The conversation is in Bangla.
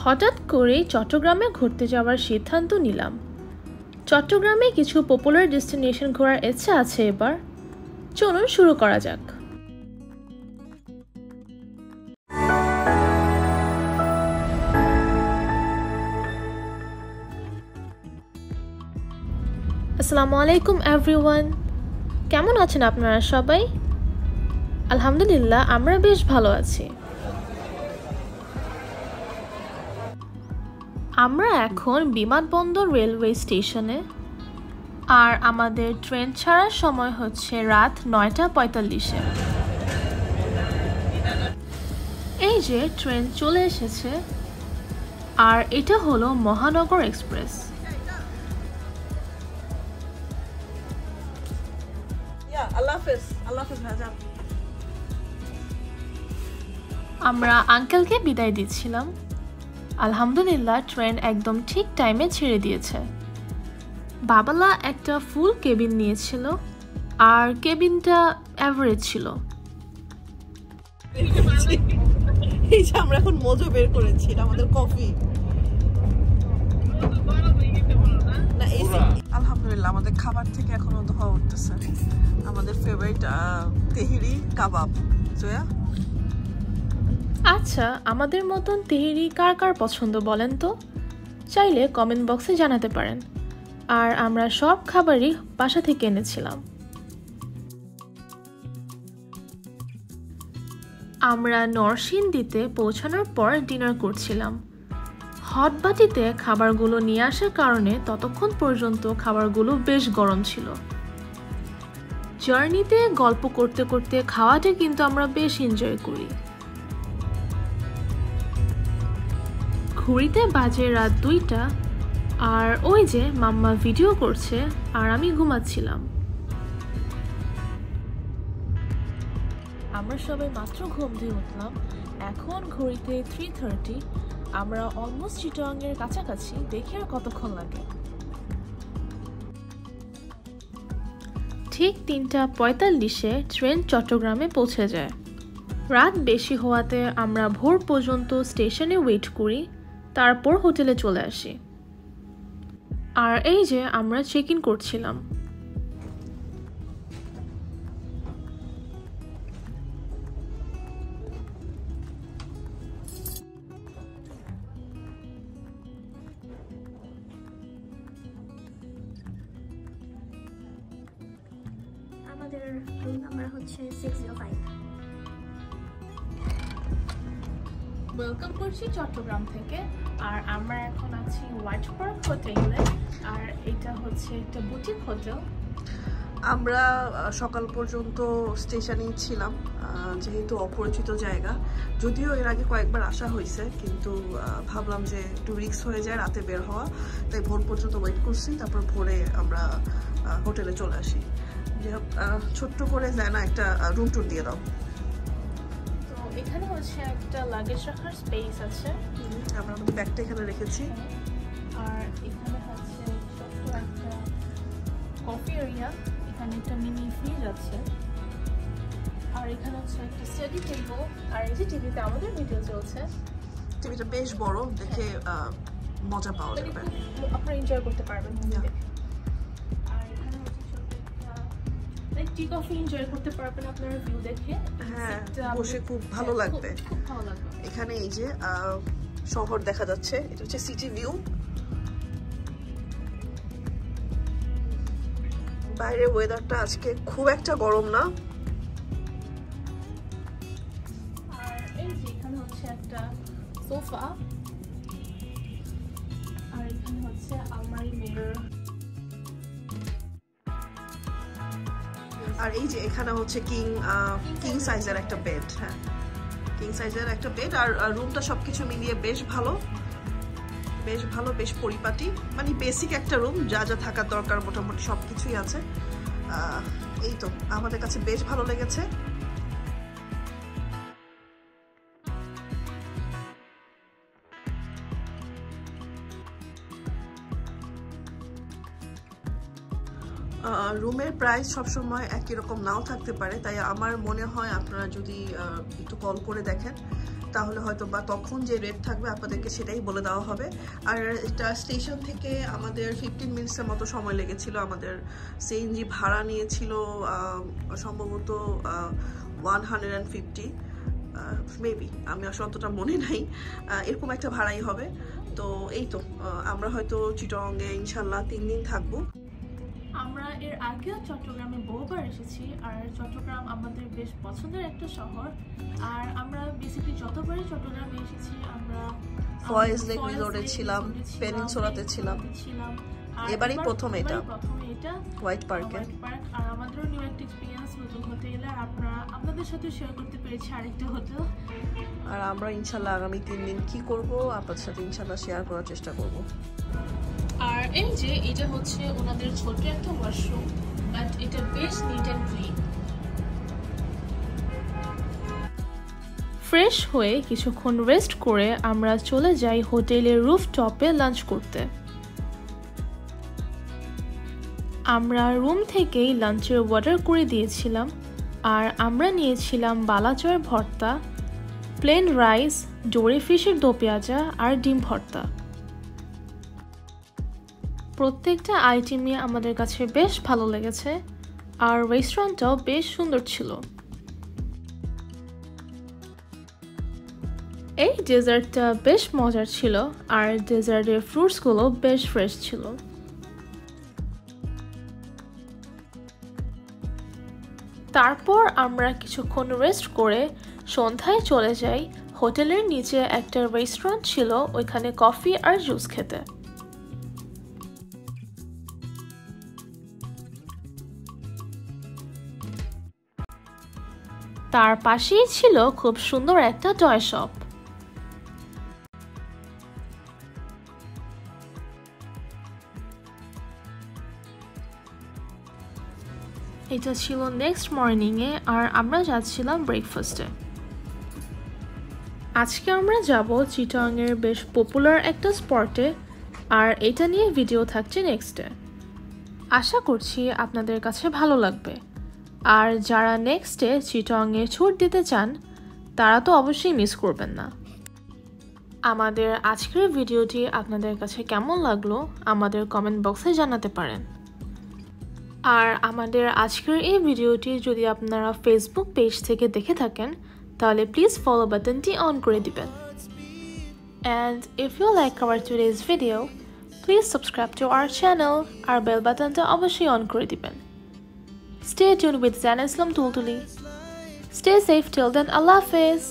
হঠাৎ করে চট্টগ্রামে ঘুরতে যাওয়ার সিদ্ধান্ত নিলাম। চট্টগ্রামে কিছু পপুলার ডেস্টিনেশন ঘোরার ইচ্ছা আছে এবার। চলুন শুরু করা যাক। আসসালামু আলাইকুম এভরিওয়ান, কেমন আছেন আপনারা সবাই? আলহামদুলিল্লাহ, আমরা বেশ ভালো আছি। আমরা এখন বিমানবন্দর রেলওয়ে স্টেশনে, আর আমাদের ট্রেন ছাড়ার সময় হচ্ছে রাত 9:45-এ। এই যে ট্রেন চলে এসেছে, আর এটা হলো মহানগর এক্সপ্রেস। আমরা আঙ্কেলকে বিদায় দিচ্ছিলাম। আলহামদুলিল্লাহ, ট্রেন একদম ঠিক টাইমে ছেড়ে দিয়েছে। বাবালা একটা ফুল কেবিন নিয়েছিল, আর কেবিনটা অ্যাভারেজ ছিল। এই যে আমরা এখন মজো বের করেছি, আমাদের কফি। আলহামদুলিল্লাহ, আমাদের খাবার থেকে এখনো ধোয়া উঠতেছে। আমাদের ফেভারিট তেহেরি কাবাব। জয়া, আচ্ছা, আমাদের মতন তেহেরি কার কার পছন্দ বলেন তো? চাইলে কমেন্ট বক্সে জানাতে পারেন। আর আমরা সব খাবারই বাসা থেকে এনেছিলাম। আমরা নরসিংদীতে পৌঁছানোর পর ডিনার করছিলাম। হট বাটিতে খাবারগুলো নিয়ে আসার কারণে ততক্ষণ পর্যন্ত খাবারগুলো বেশ গরম ছিল। জার্নিতে গল্প করতে করতে খাওয়াটা কিন্তু আমরা বেশ এনজয় করি। ঘড়িতে বাজে রাত 2টা, আর ওই যে মাম্মা ভিডিও করছে আর আমি ঘুমাচ্ছিলাম। আমরা সবাই মাত্র ঘুম দিয়ে উঠলাম। এখন ঘড়িতে 3:30। আমরা অলমোস্ট চিটাগাং এর কাছাকাছি। দেখি আর কতক্ষণ লাগে। ঠিক 3:45-এ ট্রেন চট্টগ্রামে পৌঁছে যায়। রাত বেশি হওয়াতে আমরা ভোর পর্যন্ত স্টেশনে ওয়েট করি, তারপর হোটেলে চলে আসি। আর এই যে আমরা চেক ইন করছিলাম। আমাদের রুম নাম্বার হচ্ছে 605। ওয়েলকাম করছি চট্টগ্রাম থেকে। আর আমরা এখন আছি হোয়াইট পার্ক হোটেলে, আর এটা হচ্ছে একটা বুটিক হোটেল। আমরা সকাল পর্যন্ত স্টেশনেই ছিলাম, যেহেতু অপরিচিত জায়গা। যদিও এর আগে কয়েকবার আসা হয়েছে, কিন্তু ভাবলাম যে একটু রিস্ক হয়ে যায় রাতে বের হওয়া, তাই ভোর পর্যন্ত ওয়েট করছি। তারপর ভোরে আমরা হোটেলে চলে আসি। যে ছোট্ট করে যায় না, একটা রুম ট্যুর দিয়ে দাও। তো এখানে হচ্ছে একটা লাগেজ রাখার স্পেস আছে। আমরা আমাদের ব্যাগটা এখানে রেখেছি। আর এখানে হচ্ছে ছোট্ট একটা কফি এরিয়া। এখানে একটা মিনি ফ্রিজ আছে। আর এখানে হচ্ছে একটা স্টাডি টেবিল। আর এই যে টিভিতে আমাদের ভিডিও চলছে। টিভিটা বেশ বড়, দেখে মজা পাওয়া যাবে, আপনারা এনজয় করতে পারবেন মুভি দেখে। আর এখানে হচ্ছে ছোট্ট একটা টি কফি এনজয় করতে পারবেন আপনারা ভিউ দেখে। হ্যাঁ, বসে খুব ভালো লাগবে। খুব ভালো লাগবে। এখানে এই যে শহর দেখা যাচ্ছে, এটা হচ্ছে সিটি ভিউ। বাইরে ওয়েদারটা আজকে খুব একটা গরম না। আর এই যে এখানে হচ্ছে একটা সোফা, আর এখানে হচ্ছে আলমারি মিরর। আর এই যে এখানে হচ্ছে কিং সাইজের একটা বেড। হ্যাঁ, কিং সাইজের একটা বেড। আর রুমটা সবকিছু মিলিয়ে বেশ ভালো, বেশ পরিপাটি। মানে বেসিক একটা রুম, যা যা থাকার দরকার মোটামুটি সবকিছুই আছে। এই তো আমাদের কাছে বেশ ভালো লেগেছে। রুমের প্রাইস সবসময় একই রকম নাও থাকতে পারে, তাই আমার মনে হয় আপনারা যদি একটু কল করে দেখেন তাহলে হয়তো বা তখন যে রেট থাকবে আপনাদেরকে সেটাই বলে দেওয়া হবে। আর এটা স্টেশন থেকে আমাদের 15 মিনিটসের মতো সময় লেগেছিল। আমাদের সিএনজি ভাড়া নিয়েছিল সম্ভবত 150 মেবি, আমি আসলে অতটা মনে নাই, এরকম একটা ভাড়াই হবে। তো এই তো আমরা হয়তো চিটাগংয়ে ইনশাল্লাহ 3 দিন থাকবো। আমরা এর আগেও চট্টগ্রামে বহুবার এসেছি, আর চট্টগ্রাম আমাদের বেশ পছন্দের একটা শহর। আর আমরা বেসিক্যালি যতবারই চট্টগ্রামে এসেছি আমরা ফয়েজ লেক রিসোর্টে ছিলাম, পেনিনসুলাতে ছিলাম, এবারই প্রথম এটা হোয়াইট পার্কে। আর আমাদেরও নিউ একটা এক্সপিরিয়েন্স নতুন হোটেল, আর আপনাদের সাথে শেয়ার করতে পেরেছি আরেকটা হোটেল। আর আমরা ইনশাল্লাহ আগামী 3 দিন কি করব আপনাদের সাথে ইনশাল্লাহ শেয়ার করার চেষ্টা করব। আর এই যে এটা হচ্ছে ওনাদের ছোট একটা ওয়াশরুম, বাট এটা বেশ নিট অ্যান্ড ক্লিন। ফ্রেশ হয়ে কিছুক্ষণ রেস্ট করে আমরা চলে যাই হোটেলের রুফটপে লাঞ্চ করতে। আমরা রুম থেকেই লাঞ্চের অর্ডার করে দিয়েছিলাম, আর আমরা নিয়েছিলাম বালাচয়ের ভর্তা, প্লেন রাইস, ডোরি ফিশের দো পেঁয়াজা আর ডিম ভর্তা। প্রত্যেকটা আইটেমই আমাদের কাছে বেশ ভালো লেগেছে, আর রেস্টুরেন্টটাও বেশ সুন্দর ছিল। এই ডেজার্টটা বেশ মজার ছিল, আর ডেজার্টের ফ্রুটসগুলো বেশ ফ্রেশ ছিল। তারপর আমরা কিছুক্ষণ রেস্ট করে সন্ধ্যায় চলে যাই হোটেলের নিচে একটা রেস্টুরেন্ট ছিল, ওইখানে কফি আর জুস খেতে। তার পাশেই ছিল খুব সুন্দর একটা টয় শপ। এটা ছিল নেক্সট মর্নিংয়ে, আর আমরা যাচ্ছিলাম ব্রেকফাস্টে। আজকে আমরা যাব চিটাগংয়ের বেশ পপুলার একটা স্পটে, আর এটা নিয়ে ভিডিও থাকছে নেক্সটে। আশা করছি আপনাদের কাছে ভালো লাগবে। আর যারা নেক্সটে চিটাগংয়ে ছুট দিতে চান তারা তো অবশ্যই মিস করবেন না। আমাদের আজকের ভিডিওটি আপনাদের কাছে কেমন লাগলো আমাদের কমেন্ট বক্সে জানাতে পারেন। আর আমাদের আজকের এই ভিডিওটি যদি আপনারা ফেসবুক পেজ থেকে দেখে থাকেন তাহলে প্লিজ ফলো বাটনটি অন করে দিবেন। And if you like our today's video, please subscribe to our channel আর বেল বাটনটা অবশ্যই অন করে দিবেন। Stay tuned with Zana Islam Tultuli. Stay safe till then. Allah Hafiz.